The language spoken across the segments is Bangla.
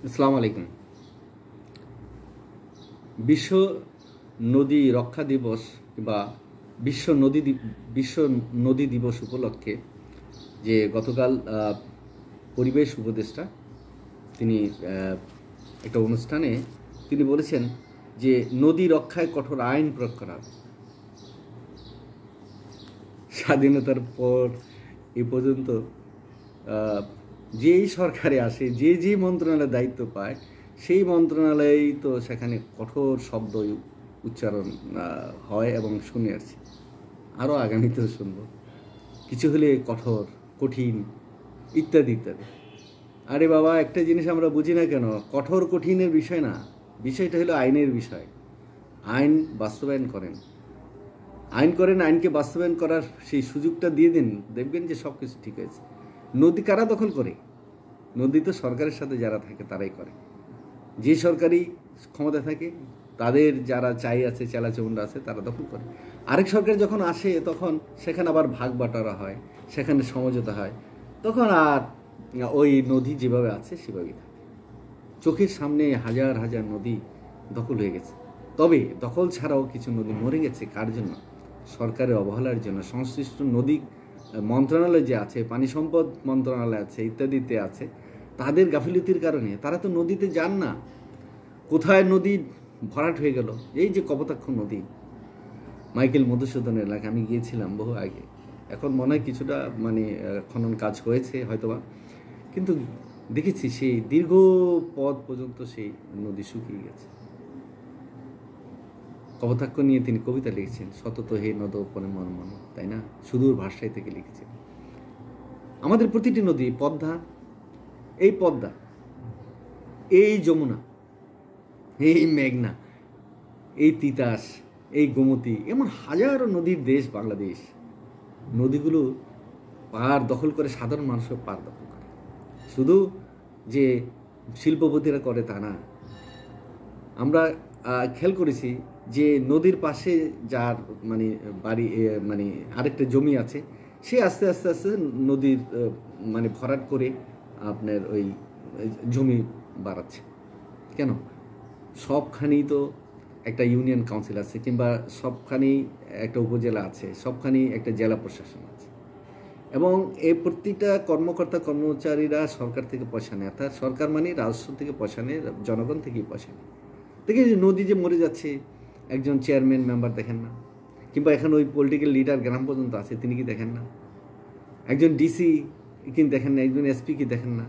আসসালামু আলাইকুম। বিশ্ব নদী রক্ষা দিবস বা বিশ্ব নদী দিবস উপলক্ষে যে গতকাল পরিবেশ উপদেষ্টা তিনি একটা অনুষ্ঠানে তিনি বলেছেন যে নদী রক্ষায় কঠোর আইন প্রয়োগ করা হবে। স্বাধীনতার পর এ পর্যন্ত যেই সরকারে আসে যে মন্ত্রণালয়ের দায়িত্ব পায় সেই মন্ত্রণালয়েই তো সেখানে কঠোর শব্দ উচ্চারণ হয় এবং শুনে আসছি, আরও আগামীতেও শুনব। কিছু হলে কঠোর, কঠিন, ইত্যাদি ইত্যাদি। আরে বাবা, একটা জিনিস আমরা বুঝি না কেন, কঠোর কঠিনের বিষয় না, বিষয়টা হলো আইনের বিষয়। আইন বাস্তবায়ন করেন, আইনকে বাস্তবায়ন করার সেই সুযোগটা দিয়ে দিন, দেখবেন যে সব কিছু ঠিক হয়েছে। নদী কারা দখল করে? নদী তো সরকারের সাথে যারা থাকে তারাই করে। যে সরকারি ক্ষমতা থাকে তাদের যারা চাই আছে, চেলাচমুন্ডা আছে, তারা দখল করে। আরেক সরকার যখন আসে তখন সেখানে আবার ভাগ বাটোয়ারা হয়, সেখানে সমঝোতা হয়, তখন আর ওই নদী যেভাবে আছে সেভাবেই থাকে। চোখের সামনে হাজার হাজার নদী দখল হয়ে গেছে। তবে দখল ছাড়াও কিছু নদী মরে গেছে। কার জন্য? সরকারের অবহেলার জন্য। সংশ্লিষ্ট নদী মন্ত্রণালয় যে আছে, পানি সম্পদ মন্ত্রণালয় আছে, ইত্যাদিতে আছে, তাদের গাফিলতির কারণে তারা তো নদীতে যান না। কোথায় নদী ভরাট হয়ে গেল? এই যে কপোতাক্ষ নদী, মাইকেল মধুসূদনের এলাকা, আমি গিয়েছিলাম বহু আগে, এখন মনে হয় কিছুটা খনন কাজ হয়েছে হয়তোবা, কিন্তু দেখেছি সেই দীর্ঘ পথ পর্যন্ত সেই নদী শুকিয়ে গেছে। কপোতাক্ষ নিয়ে তিনি কবিতা লিখেছেন, সতত হে নদ পনে মন মন, তাই না? সুদূর ভাষায় থেকে লিখেছেন। আমাদের প্রতিটি নদী, পদ্মা, এই পদ্মা, এই যমুনা, এই মেঘনা, এই তিতাস, এই গোমতী, এমন হাজারো নদীর দেশ বাংলাদেশ। নদীগুলো পার দখল করে সাধারণ মানুষও পার দখল করে। শুধু যে শিল্পপতিরা করে তা না, আমরা খেয়াল করেছি যে নদীর পাশে যার বাড়ি আরেকটা জমি আছে, সে আস্তে আস্তে আস্তে নদীর ভরাট করে আপনার ওই জমি বাড়াচ্ছে। কেন? সবখানেই তো একটা ইউনিয়ন কাউন্সিল আছে, কিংবা সবখানেই একটা উপজেলা আছে, সবখানেই একটা জেলা প্রশাসন আছে, এবং এই প্রতিটা কর্মকর্তা কর্মচারীরা সরকার থেকে পয়সা নেয়। অর্থাৎ সরকার রাজস্ব থেকে পয়সা নেয়, জনগণ থেকেই পয়সা নেয়। দেখে নদী যে মরে যাচ্ছে, একজন চেয়ারম্যান মেম্বার দেখেন না, কিংবা এখন ওই পলিটিক্যাল লিডার গ্রাম পর্যন্ত আছে, তিনি কি দেখেন না? একজন ডিসি কি দেখেন না? একজন এসপি কি দেখেন না?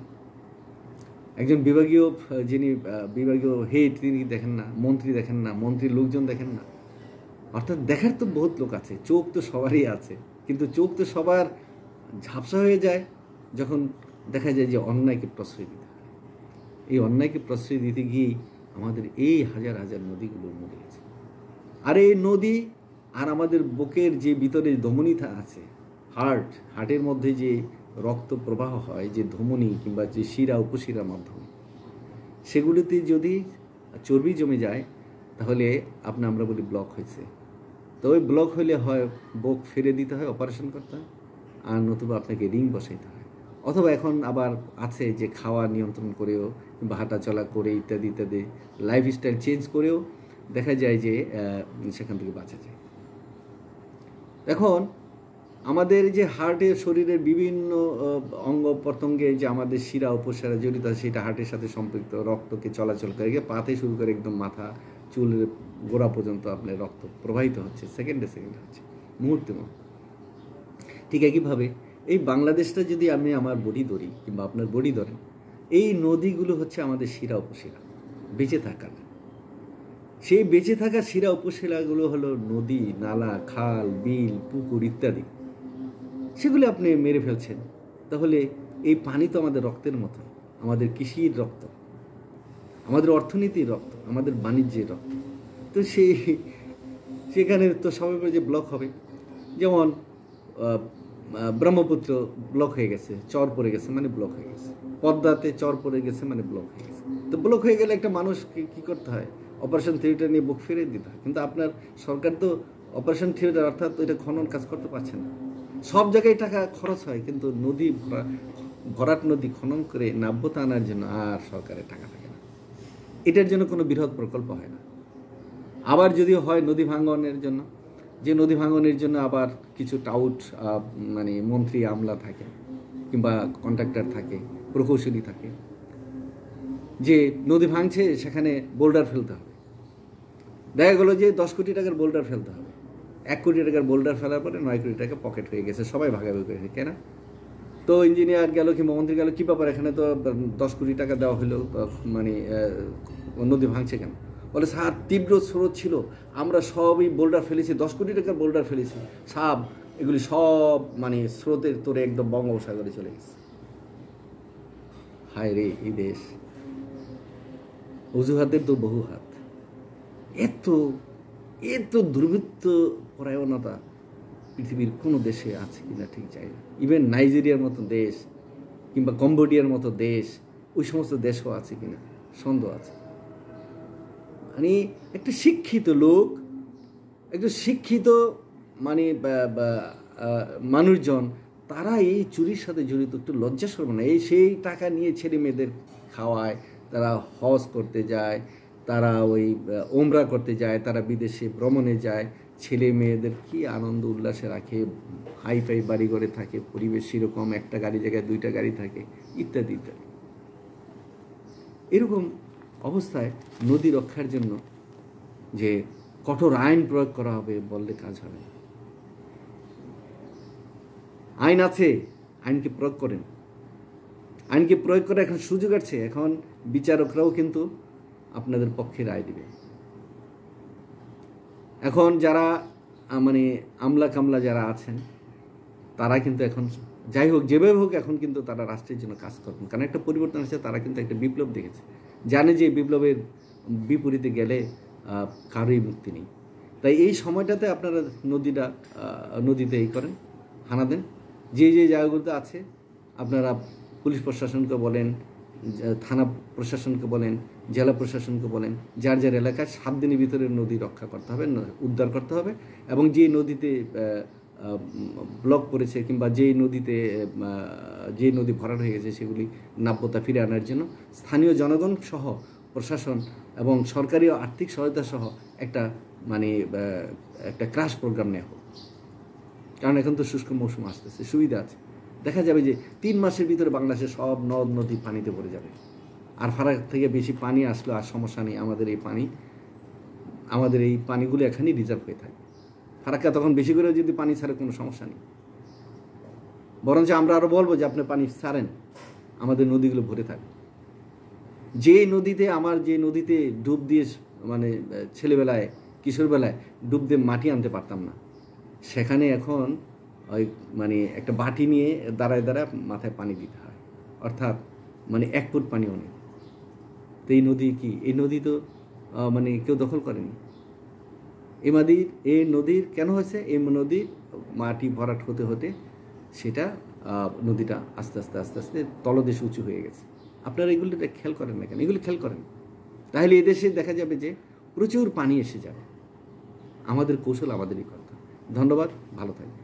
একজন বিভাগীয় বিভাগীয় হেড, তিনি কি দেখেন না? মন্ত্রী দেখেন না? মন্ত্রীর লোকজন দেখেন না? অর্থাৎ দেখার তো বহুত লোক আছে, চোখ তো সবারই আছে, কিন্তু চোখ তো সবার ঝাপসা হয়ে যায় যখন দেখা যায় যে অন্যায়কে প্রশ্রয় দিতে হয়। এই অন্যায়কে প্রশ্রয় দিতে গিয়েই আমাদের এই হাজার হাজার নদীগুলো মরে গেছে। আর এই নদী আর আমাদের বুকের যে ভিতরে ধমনীটা আছে, হার্টের মধ্যে যে রক্ত প্রবাহ হয়, যে ধমনী কিংবা যে শিরা উপশিরার মাধ্যমে, সেগুলিতে যদি চর্বি জমে যায় তাহলে আমরা বলি ব্লক হয়েছে। তো ওই ব্লক হলে হয় বুক ফেলে দিতে হয়, অপারেশন করতে হয়, আর নতুবা আপনাকে রিং বসাইতে হয়। অথবা এখন আবার আছে যে খাওয়া নিয়ন্ত্রণ করেও কিংবা হাঁটা চলা করে ইত্যাদি ইত্যাদি লাইফস্টাইল চেঞ্জ করেও দেখা যায় যে সেখান থেকে বাঁচা যায়। এখন আমাদের যে হার্টের, শরীরের বিভিন্ন অঙ্গ প্রত্যঙ্গে যে আমাদের শিরা উপশিরা জড়িত আছে, সেটা হার্টের সাথে সম্পৃক্ত। রক্তকে চলাচল করে গিয়ে পাতে শুরু করে একদম মাথা চুলের গোড়া পর্যন্ত আপনার রক্ত প্রবাহিত হচ্ছে, সেকেন্ডে হচ্ছে, মুহূর্তে। ঠিক একইভাবে এই বাংলাদেশটা যদি আমি আমার বডি ধরি কিংবা আপনার বডি ধরেন, এই নদীগুলো হচ্ছে আমাদের শিরা উপশিরা, বেঁচে থাকার। সেই বেঁচে থাকা শিরা উপশিরাগুলো হলো নদী, নালা, খাল, বিল, পুকুর ইত্যাদি। সেগুলো আপনি মেরে ফেলছেন। তাহলে এই পানি তো আমাদের রক্তের মতো, আমাদের কৃষির রক্ত, আমাদের অর্থনীতির রক্ত, আমাদের বাণিজ্যের রক্ত। তো সেখানে তো স্বাভাবিক যে ব্লক হবে। যেমন ব্রহ্মপুত্র ব্লক হয়ে গেছে, চর পড়ে গেছে মানে ব্লক হয়ে গেছে। পদ্মাতে চর পড়ে গেছে মানে ব্লক হয়ে গেছে। তো ব্লক হয়ে গেলে একটা মানুষকে কী করতে হয়? অপারেশন থিয়েটার নিয়ে বুক ফিরিয়ে দিতে হয়। কিন্তু আপনার সরকার তো অপারেশন থিয়েটার অর্থাৎ এটা খনন কাজ করতে পারছে না। সব জায়গায় টাকা খরচ হয়, কিন্তু নদী ভরাট নদী খনন করে নাব্যতা আনার জন্য আর সরকারের টাকা থাকে না, এটার জন্য কোনো বৃহৎ প্রকল্প হয় না। আবার যদিও হয় নদী ভাঙনের জন্য, যে নদী ভাঙনের জন্য আবার কিছু টাউট মানে মন্ত্রী আমলা থাকে কিংবা কন্ট্রাক্টর থাকে, প্রকৌশলী থাকে, যে নদী ভাঙছে সেখানে বোল্ডার ফেলতে হবে। দেখা গেলো যে 10 কোটি টাকার বোল্ডার ফেলতে হবে, 1 কোটি টাকার বোল্ডার ফেলার পরে 9 কোটি টাকা পকেট হয়ে গেছে, সবাই ভাগাভাগি করেছে, কেন? তো ইঞ্জিনিয়ার গেল কিংবা মন্ত্রী গেল, কী ব্যাপার এখানে তো 10 কোটি টাকা দেওয়া হলো, মানে নদী ভাঙছে কেন? বলে স্যার তীব্র স্রোত ছিল, আমরা সবই বোল্ডার ফেলেছি, 10 কোটি টাকার বোল্ডার ফেলেছি, সব এগুলি সব মানে স্রোতের তোরে একদম বঙ্গোপসাগরে চলে গেছে। হায় রে এই দেশ, অজুহাতের তো বহু হাত। এত এত দুর্বৃত্ত পরায়ণতা পৃথিবীর কোনো দেশে আছে কিনা ঠিক চাই না। ইভেন নাইজেরিয়ার মতো দেশ কিংবা কম্বোডিয়ার মতো দেশ, ওই সমস্ত দেশও আছে কিনা সন্দেহ আছে। মানে একটা শিক্ষিত লোক, একটা শিক্ষিত মানে মানুষজন, তারা এই চুরির সাথে জড়িত, একটু লজ্জা শরম না? এই সেই টাকা নিয়ে ছেলে মেয়েদের খাওয়ায়, তারা হজ করতে যায়, তারা ওই ওমরা করতে যায়, তারা বিদেশে ভ্রমণে যায়, ছেলে মেয়েদের কি আনন্দ উল্লাসে রাখে, হাইফাই বাড়ি ঘরে থাকে, পরিবেশ সেরকম, একটা গাড়ি জায়গায় 2টা গাড়ি থাকে, ইত্যাদি ইত্যাদি। এরকম অবস্থায় নদী রক্ষার জন্য যে কঠোর আইন প্রয়োগ করা হবে বললে কাজ হবে না। আইন আছে, আইনকে প্রয়োগ করেন। আইনকে প্রয়োগ করে এখন সুযোগ আছে, এখন বিচারকরাও কিন্তু আপনাদের পক্ষে রায় দিবে। এখন যারা মানে আমলা কামলা যারা আছেন, তারা কিন্তু এখন যাই হোক যেভাবে হোক এখন কিন্তু তারা রাষ্ট্রের জন্য কাজ করবেন, কারণ একটা পরিবর্তন আছে, তারা কিন্তু একটা বিপ্লব দেখেছে, জানে যে বিপ্লবের বিপরীতে গেলে কারোই মুক্তি নেই। তাই এই সময়টাতে আপনারা নদীতে এই করেন, হানা দেন। যে যে জায়গাগুলোতে আছে আপনারা পুলিশ প্রশাসনকে বলেন, থানা প্রশাসনকে বলেন, জেলা প্রশাসনকে বলেন, যার যার এলাকায় 7 দিনের ভিতরে নদী রক্ষা করতে হবে, উদ্ধার করতে হবে। এবং যে নদীতে ব্লক পড়েছে কিংবা যে নদী ভরাট হয়ে গেছে সেগুলি নাব্যতা ফিরে আনার জন্য স্থানীয় জনগণ সহ প্রশাসন এবং সরকারি আর্থিক সহায়তা সহ একটা মানে একটা ক্রাশ প্রোগ্রাম নেওয়া হোক। কারণ এখন তো শুষ্ক মৌসুম আসতেছে, সুবিধা আছে। দেখা যাবে যে 3 মাসের ভিতরে বাংলাদেশের সব নদ নদী পানিতে ভরে যাবে। আর ফারাক থেকে বেশি পানি আসলো আর সমস্যা নেই, আমাদের এই পানিগুলো এখানেই রিজার্ভ হয়ে থাকে। ফারাক্কা তখন বেশি করে যদি পানি ছাড়ে কোনো সমস্যা নেই, বরঞ্চ আমরা আরও বলবো যে আপনি পানি ছাড়েন, আমাদের নদীগুলো ভরে থাকে। যে নদীতে ডুব দিয়ে মানে ছেলেবেলায় কিশোরবেলায় ডুব দিয়ে মাটি আনতে পারতাম না, সেখানে এখন ওই মানে একটা বাটি নিয়ে দাঁড়ায় মাথায় পানি দিতে হয়, অর্থাৎ মানে 1 ফুট পানিও নেই। তো এই নদী তো মানে কেউ দখল করেনি। এই নদীর কেন হয়েছে? এই নদীর মাটি ভরাট হতে হতে সেটা নদীটা আস্তে আস্তে তলদেশ উঁচু হয়ে গেছে। আপনারা এগুলিটা খেয়াল করেন না কেন? এগুলি খেয়াল করেন, তাহলে এদেশে দেখা যাবে যে প্রচুর পানি এসে যাবে। আমাদের কৌশল আমাদেরই করতে। ধন্যবাদ, ভালো থাকবেন।